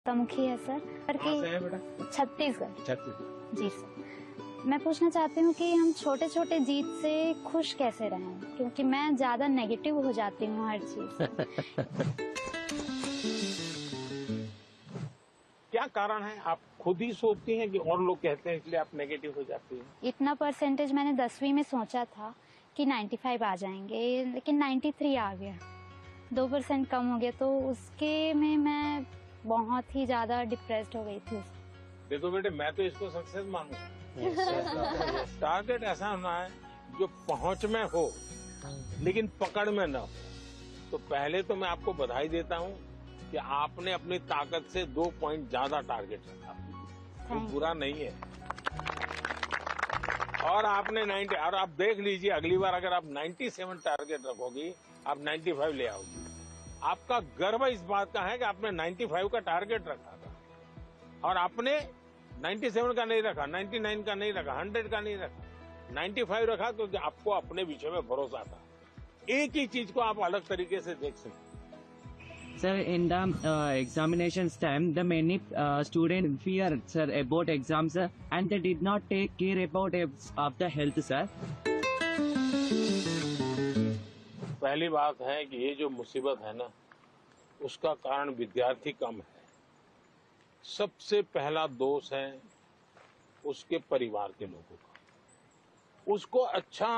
मुखी है सर। कहाँ से है बेटा? छत्तीसगढ़। छत्तीसगढ़। जी सर। मैं पूछना चाहती हूँ कि हम छोटे छोटे जीत से खुश कैसे रहें, क्योंकि मैं ज्यादा नेगेटिव हो जाती हूँ हर चीज। क्या कारण है? आप खुद ही सोचती हैं कि और लोग कहते हैं इसलिए आप नेगेटिव हो जाती हैं? इतना परसेंटेज मैंने 10वीं में सोचा था कि 95 आ जाएंगे, लेकिन 93 आ गया। 2% कम हो गया, तो उसके में मैं बहुत ही ज्यादा डिप्रेस्ड हो गई थी। देखो बेटे, मैं तो इसको सक्सेस मानूंगा। टारगेट ऐसा होना है जो पहुंच में हो लेकिन पकड़ में न हो। तो पहले तो मैं आपको बधाई देता हूं कि आपने अपनी ताकत से 2 पॉइंट ज्यादा टारगेट रखा, तो बुरा नहीं है। और आपने 90, और आप देख लीजिए अगली बार अगर आप 97 टारगेट रखोगी, आप 95 ले आओगी। आपका गर्व इस बात का है कि आपने 95 का टारगेट रखा था और आपने 97 का नहीं रखा, 99 का नहीं रखा, 100 का नहीं रखा, 95 रखा, क्योंकि आपको अपने विषय में भरोसा था। एक ही चीज को आप अलग तरीके से देख सकते। Sir, in the examinations time, the many students fear, sir, about exams, sir, and they did not take care about of the health, sir. पहली बात है कि ये जो मुसीबत है ना, उसका कारण विद्यार्थी कम है। सबसे पहला दोष है उसके परिवार के लोगों का। उसको अच्छा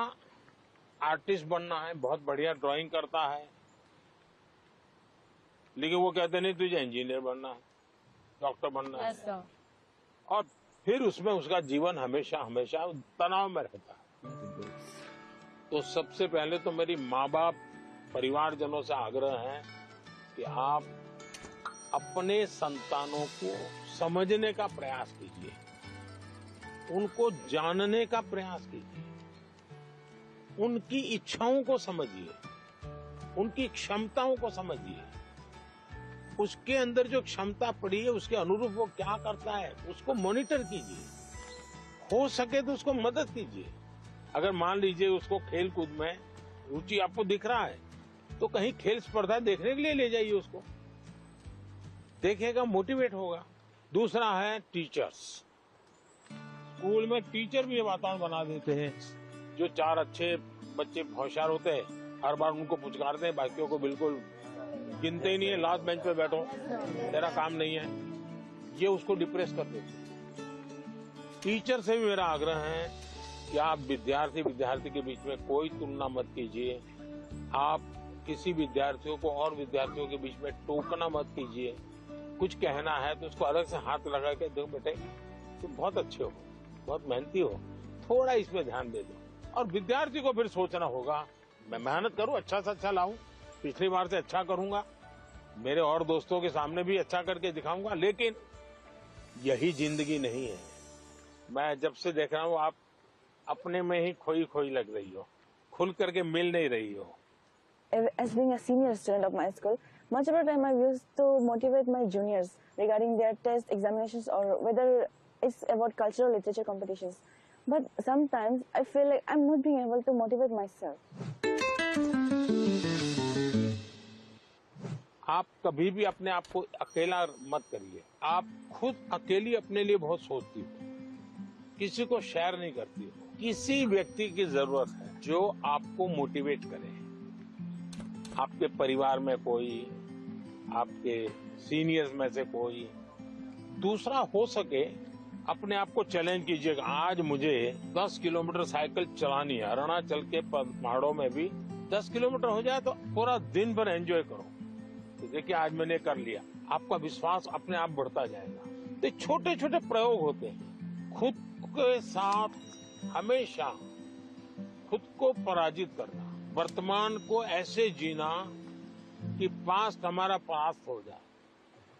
आर्टिस्ट बनना है, बहुत बढ़िया ड्राइंग करता है, लेकिन वो कहते नहीं तुझे इंजीनियर बनना है, डॉक्टर बनना है, और फिर उसमें उसका जीवन हमेशा हमेशा तनाव में रहता है। तो सबसे पहले तो मेरी माँ बाप परिवारजनों से आग्रह है कि आप अपने संतानों को समझने का प्रयास कीजिए, उनको जानने का प्रयास कीजिए, उनकी इच्छाओं को समझिए, उनकी क्षमताओं को समझिए, उसके अंदर जो क्षमता पड़ी है उसके अनुरूप वो क्या करता है उसको मॉनिटर कीजिए, हो सके तो उसको मदद कीजिए। अगर मान लीजिए उसको खेल कूद में रुचि आपको दिख रहा है तो कहीं खेल स्पर्धा देखने के लिए ले जाइए, उसको देखेगा, मोटिवेट होगा। दूसरा है टीचर्स। स्कूल में टीचर भी ये वातावरण बना देते हैं, जो 4 अच्छे बच्चे होशियार होते हैं हर बार उनको पुचकारते हैं, बाकियों को बिल्कुल गिनते ही नहीं है, लास्ट बेंच पे बैठो, तेरा काम नहीं है, ये उसको डिप्रेस कर देते हैं। टीचर से भी मेरा आग्रह है कि आप विद्यार्थी के बीच में कोई तुलना मत कीजिए। आप किसी विद्यार्थियों को और विद्यार्थियों के बीच में टोकना मत कीजिए। कुछ कहना है तो उसको अलग से हाथ लगा के, देखो बेटे तुम बहुत अच्छे हो, बहुत मेहनती हो, थोड़ा इसमें ध्यान दे दो। और विद्यार्थी को फिर सोचना होगा, मैं मेहनत करूं, अच्छा से अच्छा लाऊं, पिछली बार से अच्छा करूंगा, मेरे और दोस्तों के सामने भी अच्छा करके दिखाऊंगा। लेकिन यही जिंदगी नहीं है। मैं जब से देख रहा हूं आप अपने में ही खोई खोई लग रही हो, खुल करके मिल नहीं रही हो। As being a senior student of my school, much of the time I used to motivate my juniors regarding their test examinations or whether it's about cultural literature competitions. But sometimes I feel like I'm not being able to motivate myself. आप कभी भी अपने आप को अकेला मत करिए। आप खुद अकेली अपने लिए बहुत सोचती हो, किसी को शेयर नहीं करती हो। किसी व्यक्ति की जरूरत है जो आपको मोटिवेट करे। आपके परिवार में कोई, आपके सीनियर्स में से कोई। दूसरा, हो सके अपने आप को चैलेंज कीजिएगा, आज मुझे 10 किलोमीटर साइकिल चलानी है, अरुणाचल के पहाड़ों में भी 10 किलोमीटर हो जाए तो पूरा दिन भर एंजॉय करो। तो देखिए आज मैंने कर लिया, आपका विश्वास अपने आप बढ़ता जाएगा। तो छोटे छोटे प्रयोग होते हैं। खुद के साथ हमेशा खुद को पराजित करना, वर्तमान को ऐसे जीना कि पास्ट हमारा पास्ट हो जाए।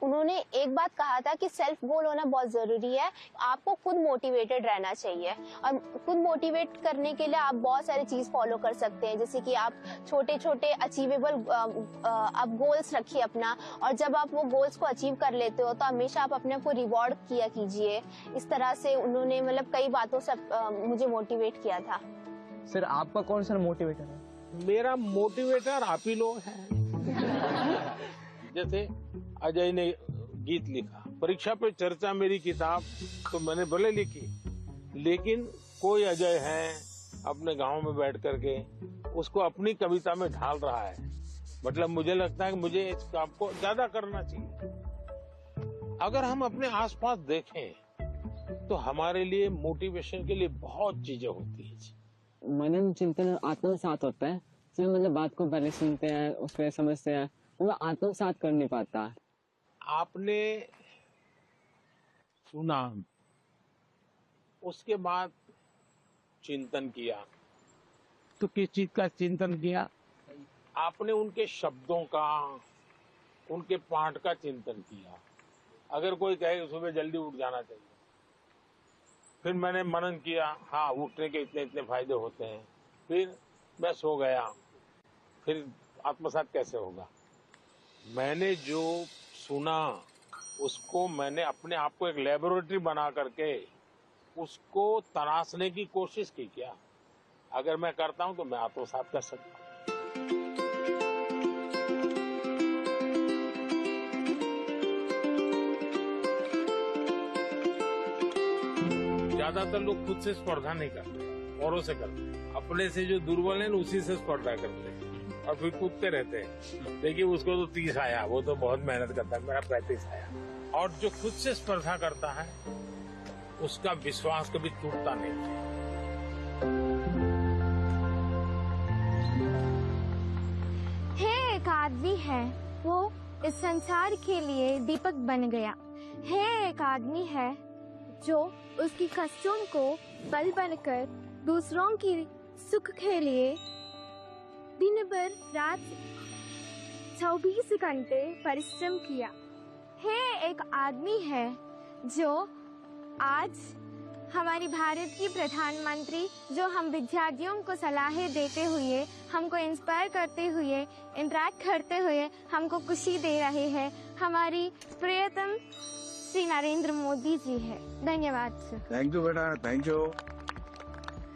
उन्होंने एक बात कहा था कि सेल्फ गोल होना बहुत जरूरी है। आपको खुद मोटिवेटेड रहना चाहिए, और खुद मोटिवेट करने के लिए आप बहुत सारी चीज फॉलो कर सकते हैं, जैसे कि आप छोटे छोटे अचीवेबल आप गोल्स रखिए अपना, और जब आप वो गोल्स को अचीव कर लेते हो तो हमेशा आप अपने को रिवॉर्ड किया कीजिए। इस तरह से उन्होंने मतलब कई बातों से मुझे मोटिवेट किया था। सर आपका कौन सा मोटिवेटर है? मेरा मोटिवेटर आप ही लोग हैं। जैसे अजय ने गीत लिखा। परीक्षा पे चर्चा मेरी किताब तो मैंने भले लिखी, लेकिन कोई अजय है अपने गांव में बैठ करके उसको अपनी कविता में ढाल रहा है। मतलब मुझे लगता है कि मुझे इस काम को ज्यादा करना चाहिए। अगर हम अपने आसपास देखें तो हमारे लिए मोटिवेशन के लिए बहुत चीजें होती है। मनन चिंतन आत्मसात होता है, इसमें मतलब बात को पहले सुनते हैं, उसको समझते हैं, वो आत्मसात कर नहीं पाता है। आपने सुना, उसके बाद चिंतन किया, तो किस चीज का चिंतन किया? आपने उनके शब्दों का, उनके पाठ का चिंतन किया। अगर कोई कहे सुबह जल्दी उठ जाना चाहिए, फिर मैंने मनन किया, हाँ उठने के इतने इतने फायदे होते हैं, फिर मैं सो गया, फिर आत्मसात कैसे होगा? मैंने जो सुना उसको मैंने अपने आप को एक लेबोरेटरी बना करके उसको तराशने की कोशिश की। क्या अगर मैं करता हूं तो मैं आत्मसात कर सकता हूं। ज्यादातर लोग खुद से स्पर्धा नहीं करते, औरों से करते। अपने से जो दुर्बल है उसी से स्पर्धा करते हैं और फिर कूदते रहते हैं। देखिए उसको तो 30 आया, वो तो बहुत मेहनत करता है, मेरा 35 आया। और जो खुद से स्पर्धा करता है उसका विश्वास कभी टूटता नहीं। है एक आदमी है, वो इस संसार के लिए दीपक बन गया। है एक आदमी है जो उसकी कष्टों को बल बनकर दूसरों की सुख के लिए दिन भर रात 24 घंटे परिश्रम किया। है एक आदमी है जो आज हमारी भारत की प्रधानमंत्री, जो हम विद्यार्थियों को सलाहें देते हुए, हमको इंस्पायर करते हुए, इंटरेक्ट करते हुए हमको खुशी दे रहे हैं, हमारी प्रियतम श्री नरेंद्र मोदी जी है। धन्यवाद सर। थैंक यू बेटा, थैंक यू।